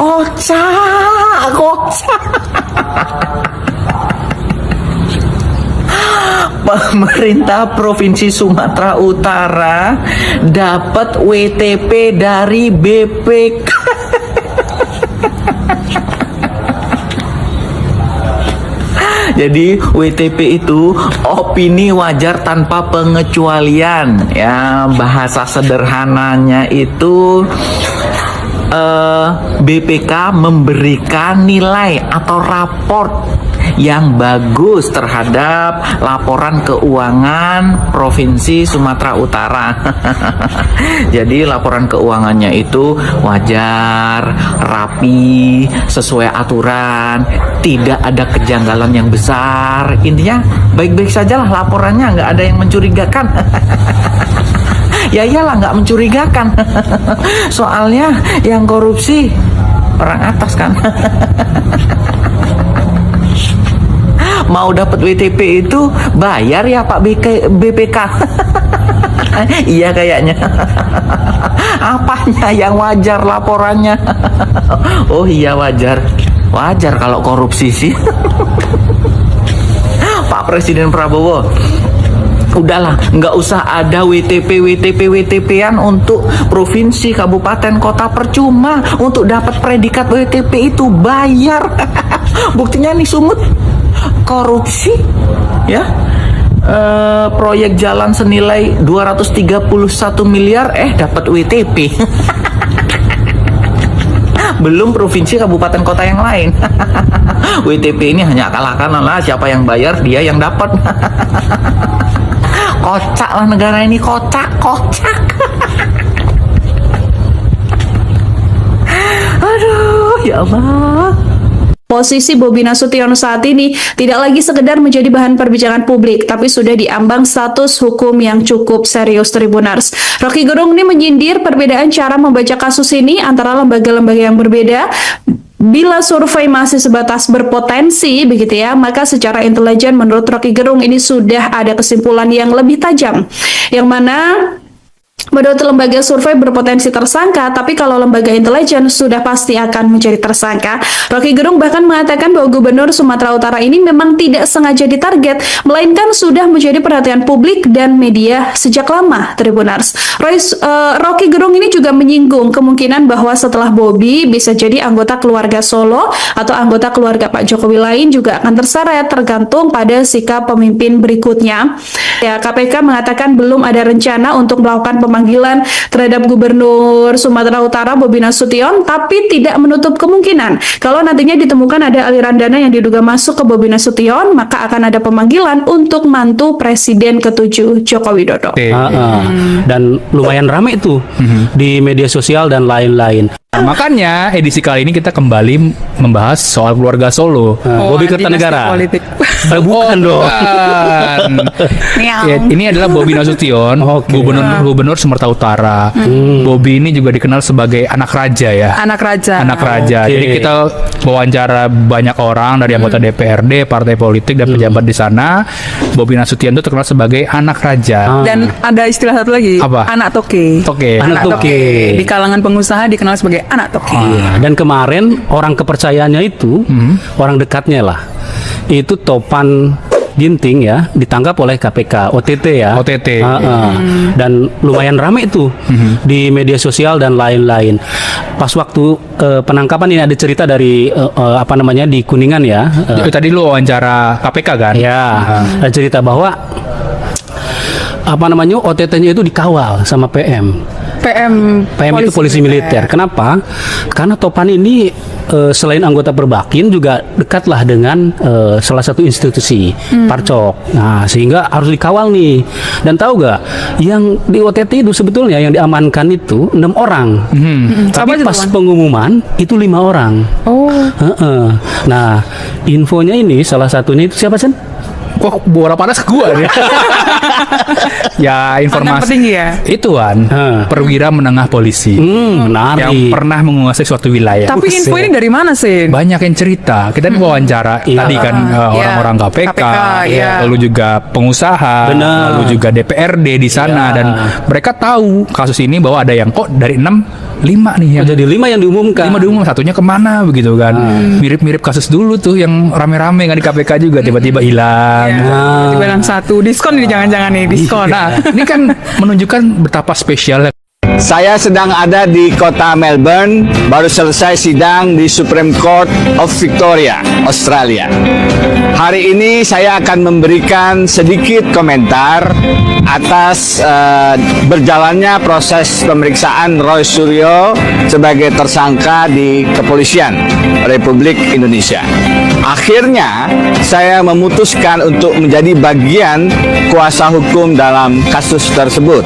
Kocak. Pemerintah Provinsi Sumatera Utara dapat WTP dari BPK. Jadi WTP itu opini wajar tanpa pengecualian. Ya, bahasa sederhananya itu BPK memberikan nilai atau raport yang bagus terhadap laporan keuangan Provinsi Sumatera Utara. Jadi laporan keuangannya itu wajar, rapi, sesuai aturan, tidak ada kejanggalan yang besar. Intinya baik-baik sajalah laporannya, nggak ada yang mencurigakan. Ya iyalah, nggak mencurigakan. Soalnya yang korupsi orang atas kan. Mau dapat WTP itu bayar ya Pak BPK. Iya kayaknya. Apanya yang wajar laporannya? Oh iya wajar. Wajar kalau korupsi sih. Pak Presiden Prabowo, udahlah, nggak usah ada WTP-an untuk provinsi, kabupaten, kota, percuma. Untuk dapat predikat WTP itu bayar. Buktinya nih Sumut korupsi, ya. Proyek jalan senilai 231 miliar, dapat WTP. Belum provinsi, kabupaten, kota yang lain. WTP ini hanya kalahkan lah, siapa yang bayar dia yang dapat. Kocak lah negara ini, kocak. Aduh, ya Allah. Posisi Bobi Nasution saat ini tidak lagi sekedar menjadi bahan perbincangan publik, tapi sudah diambang status hukum yang cukup serius, Tribuners. Rocky Gerung ini menyindir perbedaan cara membaca kasus ini antara lembaga-lembaga yang berbeda. Bila survei masih sebatas berpotensi, begitu ya, maka secara intelijen menurut Rocky Gerung ini sudah ada kesimpulan yang lebih tajam, yang mana menurut lembaga survei berpotensi tersangka, tapi kalau lembaga intelijen sudah pasti akan menjadi tersangka. Rocky Gerung bahkan mengatakan bahwa Gubernur Sumatera Utara ini memang tidak sengaja ditarget, melainkan sudah menjadi perhatian publik dan media sejak lama, Tribuners. Rocky Gerung ini juga menyinggung kemungkinan bahwa setelah Bobi bisa jadi anggota keluarga Solo atau anggota keluarga Pak Jokowi lain juga akan terseret, tergantung pada sikap pemimpin berikutnya. Ya, KPK mengatakan belum ada rencana untuk melakukan pemanggilan terhadap Gubernur Sumatera Utara Bobi Nasution, tapi tidak menutup kemungkinan kalau nantinya ditemukan ada aliran dana yang diduga masuk ke Bobi Nasution, maka akan ada pemanggilan untuk mantu Presiden ke-7 Joko Widodo. Dan lumayan ramai itu di media sosial dan lain-lain. Nah, makanya edisi kali ini kita kembali membahas soal keluarga Solo. Bobi Kertanegara. Bukan dong. Ya, ini adalah Bobi Nasution, Gubernur Sumatera Utara. Bobi ini juga dikenal sebagai anak raja ya. Anak raja. Jadi kita wawancara banyak orang dari anggota DPRD, partai politik dan pejabat di sana. Bobi Nasution itu terkenal sebagai anak raja. Dan ada istilah satu lagi. Apa? Anak toke. Anak toke. Di kalangan pengusaha dikenal sebagai anak toke. Dan kemarin orang kepercayaannya itu, orang dekatnya lah, itu Topan Ginting ya, ditangkap oleh KPK, OTT ya. Dan lumayan ramai itu di media sosial dan lain-lain. Pas waktu penangkapan ini ada cerita dari di Kuningan ya. Tadi lu wawancara KPK kan? Ya, ada cerita bahwa OTT-nya itu dikawal sama PM itu polisi militer. Kenapa? Karena Topan ini selain anggota Perbakin juga dekatlah dengan salah satu institusi Parcok. Nah, sehingga harus dikawal nih. Dan tahu gak, yang di OTT itu sebetulnya yang diamankan itu 6 orang. Tapi pas pengumuman itu 5 orang. Nah, infonya ini salah satunya itu siapa, Sen? Kok bola panas ke gua nih? Ya, Pangkat informasi petinggi ya. ituan perwira menengah polisi yang Menarik. pernah menguasai suatu wilayah. Tapi info ini dari mana sih? Banyak yang cerita. Kita wawancara tadi kan orang-orang KPK, iya. lalu juga pengusaha, Benar. lalu juga DPRD di sana Iya. dan mereka tahu kasus ini bahwa ada yang kok dari 6 5 nih yang Jadi 5 yang diumumkan. 5 diumum, satunya kemana begitu kan. Mirip-mirip kasus dulu tuh yang rame-rame kan di KPK juga tiba-tiba hilang. Ya, tiba bilang satu diskon ini jangan-jangan nih diskon. Nah, ini kan menunjukkan betapa spesialnya. Saya sedang ada di kota Melbourne, baru selesai sidang di Supreme Court of Victoria, Australia. Hari ini saya akan memberikan sedikit komentar atas berjalannya proses pemeriksaan Roy Suryo sebagai tersangka di Kepolisian Republik Indonesia. Akhirnya, saya memutuskan untuk menjadi bagian kuasa hukum dalam kasus tersebut.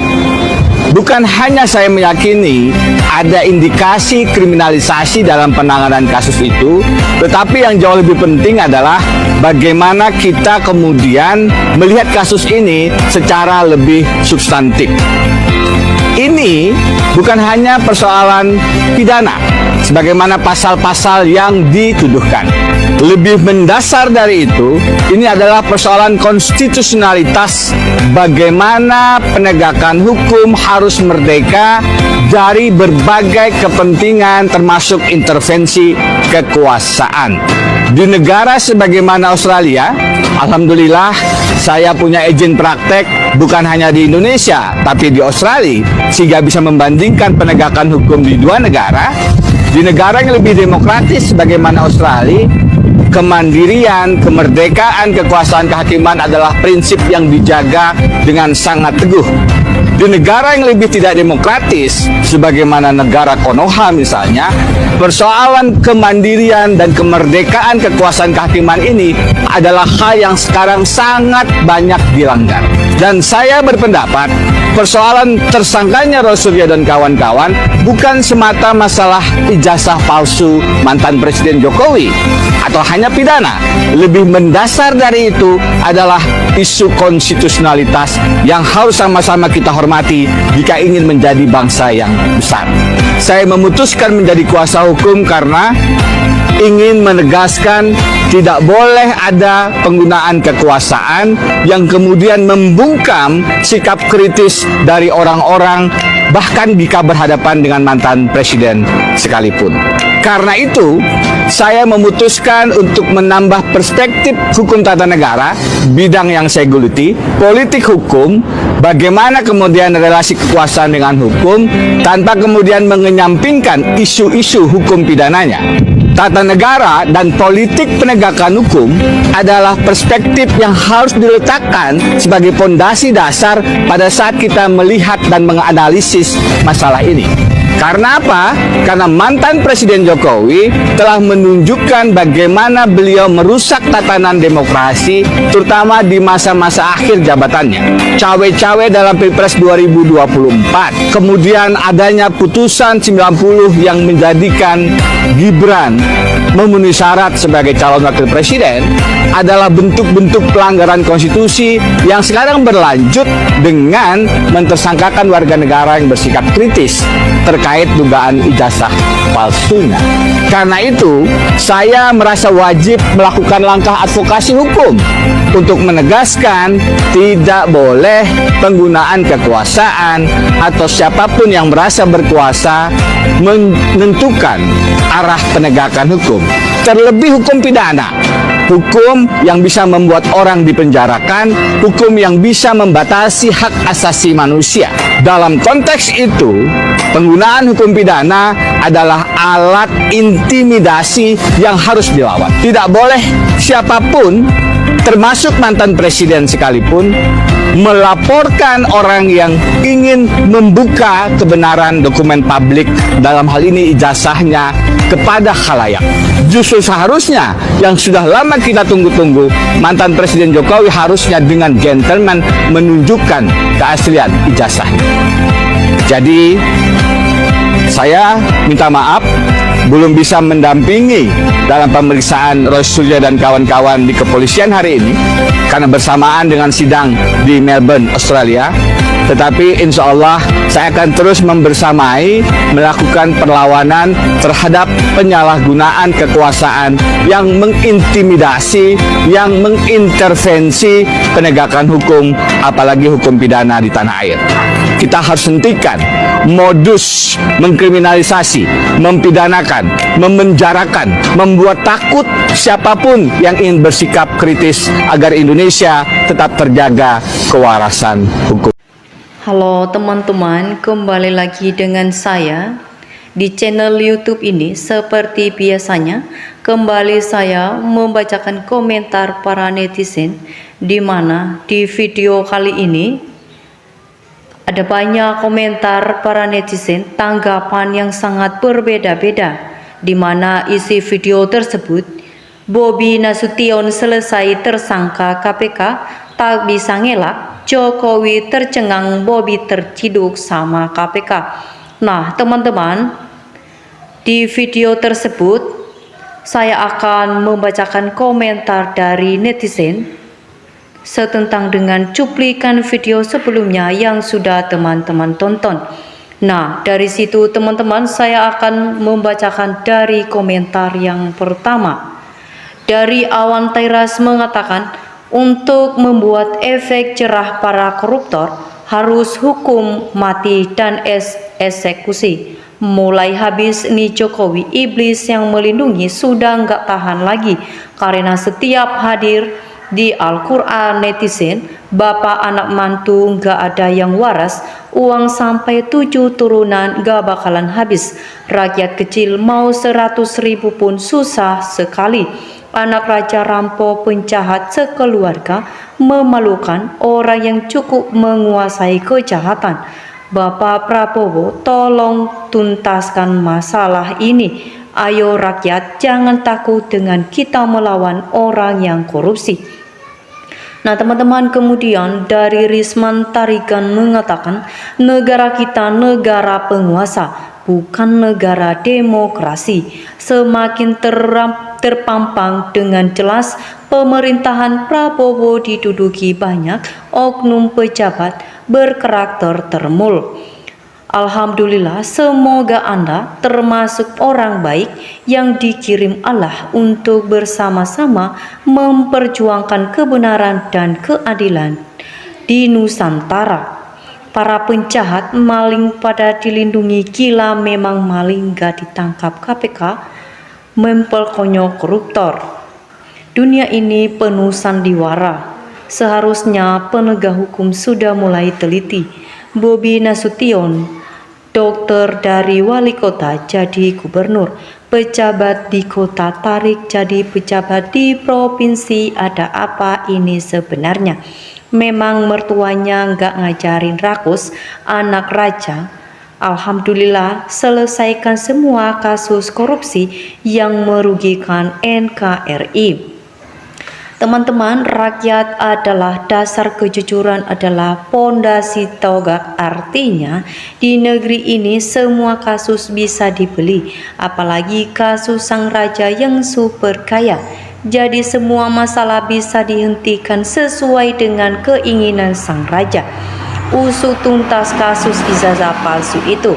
Bukan hanya saya meyakini ada indikasi kriminalisasi dalam penanganan kasus itu, tetapi yang jauh lebih penting adalah bagaimana kita kemudian melihat kasus ini secara lebih substantif. Ini bukan hanya persoalan pidana, sebagaimana pasal-pasal yang dituduhkan. Lebih mendasar dari itu, ini adalah persoalan konstitusionalitas bagaimana penegakan hukum harus merdeka dari berbagai kepentingan termasuk intervensi kekuasaan. Di negara sebagaimana Australia, alhamdulillah saya punya izin praktek bukan hanya di Indonesia, tapi di Australia, sehingga bisa membandingkan penegakan hukum di dua negara. Di negara yang lebih demokratis sebagaimana Australia, kemandirian, kemerdekaan, kekuasaan kehakiman adalah prinsip yang dijaga dengan sangat teguh. Di negara yang lebih tidak demokratis, sebagaimana negara Konoha misalnya, persoalan kemandirian dan kemerdekaan kekuasaan kehakiman ini adalah hal yang sekarang sangat banyak dilanggar. Dan saya berpendapat, persoalan tersangkanya Roy Suryo dan kawan-kawan bukan semata masalah ijazah palsu mantan Presiden Jokowi atau hanya pidana. Lebih mendasar dari itu adalah isu konstitusionalitas yang harus sama-sama kita hormati jika ingin menjadi bangsa yang besar. Saya memutuskan menjadi kuasa hukum karena ingin menegaskan tidak boleh ada penggunaan kekuasaan yang kemudian membungkam sikap kritis dari orang-orang bahkan jika berhadapan dengan mantan presiden sekalipun. Karena itu, saya memutuskan untuk menambah perspektif hukum tata negara, bidang yang saya geluti, politik hukum, bagaimana kemudian relasi kekuasaan dengan hukum, tanpa kemudian mengenyampingkan isu-isu hukum pidananya. Tata negara dan politik penegakan hukum adalah perspektif yang harus diletakkan sebagai fondasi dasar pada saat kita melihat dan menganalisis masalah ini. Karena apa? Karena mantan Presiden Jokowi telah menunjukkan bagaimana beliau merusak tatanan demokrasi, terutama di masa-masa akhir jabatannya. Cawe-cawe dalam Pilpres 2024, kemudian adanya putusan 90 yang menjadikan Gibran memenuhi syarat sebagai calon wakil presiden adalah bentuk-bentuk pelanggaran konstitusi yang sekarang berlanjut dengan mentersangkakan warga negara yang bersikap kritis terkait dugaan ijazah palsunya. Karena itu, saya merasa wajib melakukan langkah advokasi hukum untuk menegaskan tidak boleh penggunaan kekuasaan atau siapapun yang merasa berkuasa menentukan arah penegakan hukum. Terlebih hukum pidana, hukum yang bisa membuat orang dipenjarakan, hukum yang bisa membatasi hak asasi manusia. Dalam konteks itu, penggunaan hukum pidana adalah alat intimidasi yang harus dilawan. Tidak boleh siapapun, termasuk mantan presiden sekalipun, melaporkan orang yang ingin membuka kebenaran dokumen publik, dalam hal ini ijazahnya, kepada khalayak. Justru seharusnya yang sudah lama kita tunggu-tunggu, mantan Presiden Jokowi harusnya dengan gentleman menunjukkan keaslian ijazahnya. Jadi saya minta maaf belum bisa mendampingi dalam pemeriksaan Roy Suryo dan kawan-kawan di kepolisian hari ini karena bersamaan dengan sidang di Melbourne, Australia. Tetapi insya Allah saya akan terus membersamai melakukan perlawanan terhadap penyalahgunaan kekuasaan yang mengintimidasi, yang mengintervensi penegakan hukum, apalagi hukum pidana di tanah air. Kita harus hentikan modus mengkriminalisasi, mempidanakan, memenjarakan, membuat takut siapapun yang ingin bersikap kritis agar Indonesia tetap terjaga kewarasan hukum. Halo teman-teman, kembali lagi dengan saya di channel YouTube ini. Seperti biasanya, kembali saya membacakan komentar para netizen, di mana di video kali ini ada banyak komentar para netizen, tanggapan yang sangat berbeda-beda, di mana isi video tersebut, Bobi Nasution selesai tersangka KPK, tak bisa ngelak, Jokowi tercengang, Bobi terciduk sama KPK. Nah teman-teman, di video tersebut saya akan membacakan komentar dari netizen setentang dengan cuplikan video sebelumnya yang sudah teman-teman tonton. Nah dari situ teman-teman, saya akan membacakan dari komentar yang pertama. Dari Awan Teras mengatakan, untuk membuat efek jerah para koruptor harus hukum mati dan eksekusi. Mulai habis nih Jokowi, iblis yang melindungi sudah nggak tahan lagi, karena setiap hadir di Al-Quran netizen, bapak anak mantu nggak ada yang waras, uang sampai 7 turunan nggak bakalan habis, rakyat kecil mau 100.000 pun susah sekali. Anak raja rampok penjahat sekeluarga, memalukan orang yang cukup menguasai kejahatan. Bapak Prabowo, tolong tuntaskan masalah ini. Ayo rakyat, jangan takut dengan kita melawan orang yang korupsi. Nah teman-teman, kemudian dari Risman Tarigan mengatakan, negara kita negara penguasa, bukan negara demokrasi. Semakin terpampang dengan jelas pemerintahan Prabowo diduduki banyak oknum pejabat berkarakter termul. Alhamdulillah, semoga Anda termasuk orang baik yang dikirim Allah untuk bersama-sama memperjuangkan kebenaran dan keadilan di Nusantara. Para penjahat, maling pada dilindungi, gila memang maling gak ditangkap KPK, mempelkonyok koruptor. Dunia ini penuh sandiwara, seharusnya penegak hukum sudah mulai teliti. Bobi Nasution, dokter dari wali kota jadi gubernur, pejabat di kota tarik jadi pejabat di provinsi. Ada apa ini sebenarnya? Memang mertuanya nggak ngajarin rakus anak raja. Alhamdulillah, selesaikan semua kasus korupsi yang merugikan NKRI. Teman-teman, rakyat adalah dasar, kejujuran adalah pondasi tonggak. Artinya di negeri ini semua kasus bisa dibeli, apalagi kasus sang raja yang super kaya. Jadi semua masalah bisa dihentikan sesuai dengan keinginan sang raja. Usut tuntas kasus ijazah palsu itu.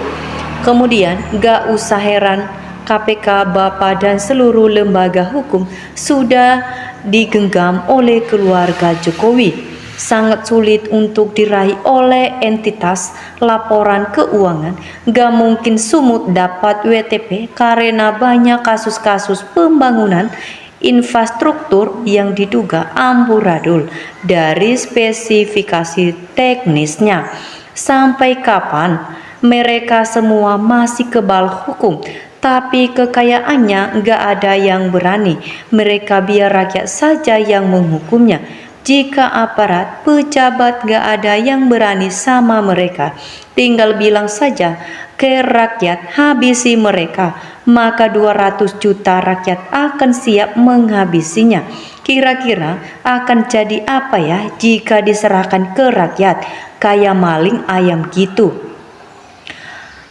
Kemudian gak usah heran KPK, Bapak dan seluruh lembaga hukum sudah digenggam oleh keluarga Jokowi. Sangat sulit untuk diraih oleh entitas laporan keuangan. Gak mungkin Sumut dapat WTP karena banyak kasus-kasus pembangunan infrastruktur yang diduga amburadul dari spesifikasi teknisnya. Sampai kapan mereka semua masih kebal hukum, tapi kekayaannya nggak ada yang berani? Mereka biar rakyat saja yang menghukumnya. Jika aparat pejabat nggak ada yang berani sama mereka, tinggal bilang saja ke rakyat habisi mereka, maka 200 juta rakyat akan siap menghabisinya. Kira-kira akan jadi apa ya jika diserahkan ke rakyat? Kayak maling ayam gitu.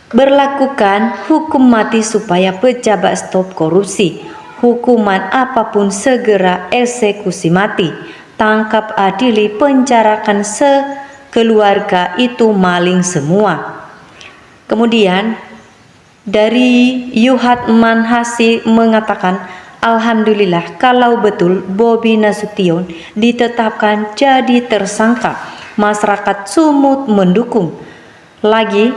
Berlakukan hukum mati supaya pejabat stop korupsi. Hukuman apapun segera eksekusi mati. Tangkap, adili, penjarakan sekeluarga itu maling semua. Kemudian dari Yuhat Manhasi mengatakan, alhamdulillah kalau betul Bobi Nasution ditetapkan jadi tersangka, masyarakat sumut mendukung. Lagi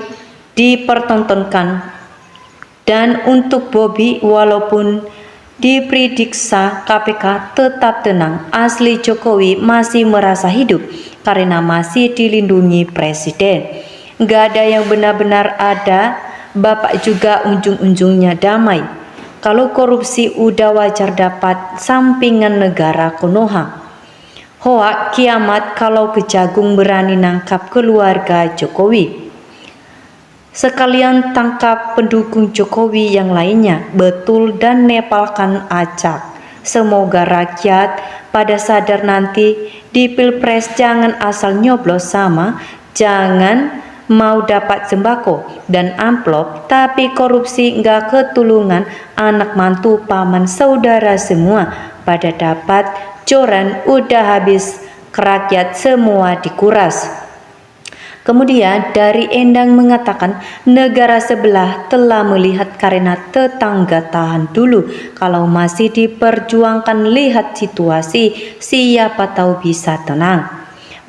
dipertontonkan. Dan untuk Bobi, walaupun diperiksa KPK tetap tenang, asli Jokowi masih merasa hidup karena masih dilindungi presiden. Gak ada yang benar-benar ada, Bapak juga ujung-ujungnya damai. Kalau korupsi udah wajar dapat sampingan negara Konoha. Hoak kiamat kalau Kejagung berani nangkap keluarga Jokowi. Sekalian tangkap pendukung Jokowi yang lainnya, betul, dan nepalkan acak. Semoga rakyat pada sadar nanti di Pilpres jangan asal nyoblos sama, jangan mau dapat sembako dan amplop, tapi korupsi nggak ketulungan anak mantu paman saudara semua pada dapat joran udah habis kerakyat semua dikuras. Kemudian dari Endang mengatakan negara sebelah telah melihat karena tetangga tahan dulu, kalau masih diperjuangkan lihat situasi siapa tahu bisa tenang.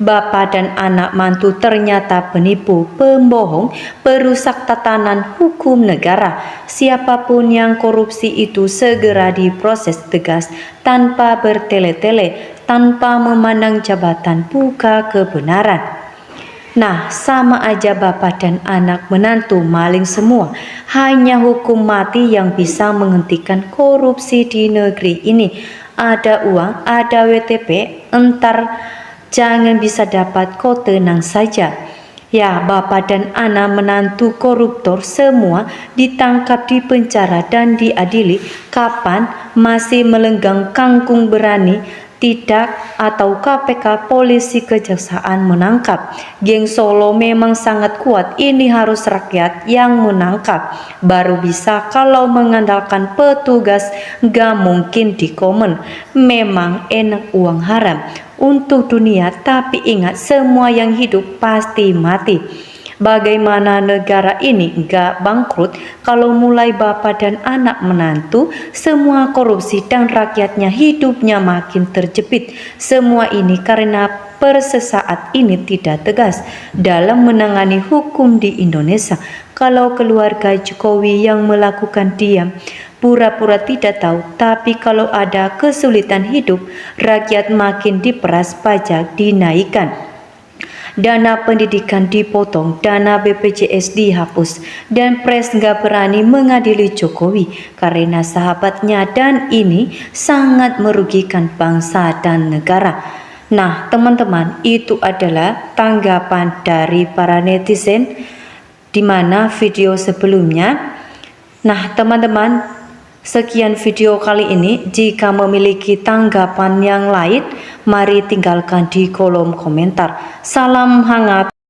Bapak dan anak mantu ternyata penipu, pembohong, perusak tatanan hukum negara. Siapapun yang korupsi itu segera diproses tegas tanpa bertele-tele, tanpa memandang jabatan, buka kebenaran. Nah, sama aja bapak dan anak menantu maling semua. Hanya hukum mati yang bisa menghentikan korupsi di negeri ini. Ada uang, ada WTP, entar jangan bisa dapat, kok tenang saja. Ya, bapak dan anak menantu koruptor semua ditangkap, dipenjara dan diadili. Kapan masih melenggang kangkung berani tidak atau KPK, polisi, kejaksaan menangkap. Geng Solo memang sangat kuat, ini harus rakyat yang menangkap. Baru bisa, kalau mengandalkan petugas gak mungkin di komen. Memang enak uang haram untuk dunia, tapi ingat semua yang hidup pasti mati. Bagaimana negara ini gak bangkrut kalau mulai bapak dan anak menantu semua korupsi dan rakyatnya hidupnya makin terjepit. Semua ini karena per sesaat ini tidak tegas dalam menangani hukum di Indonesia. Kalau keluarga Jokowi yang melakukan diam, pura-pura tidak tahu, tapi kalau ada kesulitan hidup, rakyat makin diperas, pajak dinaikkan. Dana pendidikan dipotong, dana BPJS dihapus, dan pres nggak berani mengadili Jokowi karena sahabatnya, dan ini sangat merugikan bangsa dan negara. Nah teman-teman, itu adalah tanggapan dari para netizen di mana video sebelumnya. Nah teman-teman, sekian video kali ini. Jika memiliki tanggapan yang lain, mari tinggalkan di kolom komentar. Salam hangat.